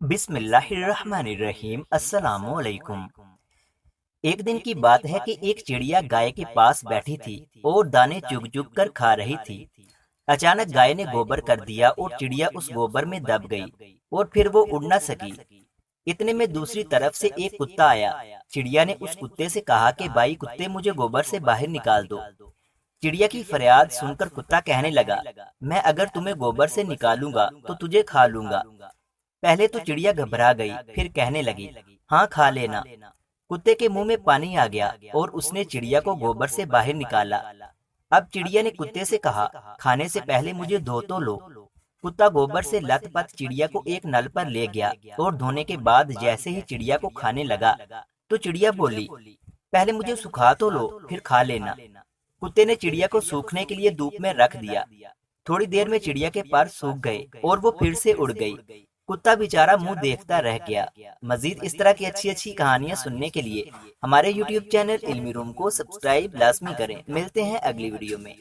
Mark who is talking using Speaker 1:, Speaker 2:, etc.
Speaker 1: बिस्मिल्लाहिर्रहमानिर्रहीम। अस्सलामुअलैकुम। एक दिन की बात है कि एक चिड़िया गाय के पास बैठी थी और दाने चुग चुग कर खा रही थी। अचानक गाय ने गोबर कर दिया और चिड़िया उस गोबर में दब गई और फिर वो उड़ न सकी। इतने में दूसरी तरफ से एक कुत्ता आया। चिड़िया ने उस कुत्ते से कहा कि भाई कुत्ते, मुझे गोबर से बाहर निकाल दो। चिड़िया की फरियाद सुनकर कुत्ता कहने लगा, मैं अगर तुम्हें गोबर से निकालूंगा तो तुझे खा लूंगा। पहले तो चिड़िया घबरा गई, फिर कहने लगी, हाँ खा लेना। कुत्ते के मुंह में पानी आ गया और उसने चिड़िया को गोबर से बाहर निकाला। अब चिड़िया ने कुत्ते से कहा, खाने से पहले मुझे धो तो लो। कुत्ता गोबर से लथपथ चिड़िया को एक नल पर ले गया और धोने के बाद जैसे ही चिड़िया को खाने लगा तो चिड़िया बोली, पहले मुझे सुखा तो लो, फिर खा लेना। कुत्ते ने चिड़िया को सूखने के लिए धूप में रख दिया। थोड़ी देर में चिड़िया के पर सूख गए और वो फिर से उड़ गई। कुत्ता बेचारा मुंह देखता रह गया। मजीद इस तरह की अच्छी अच्छी कहानियाँ सुनने के लिए हमारे YouTube चैनल इल्मी रूम को सब्सक्राइब लाजमी करें। मिलते हैं अगली वीडियो में।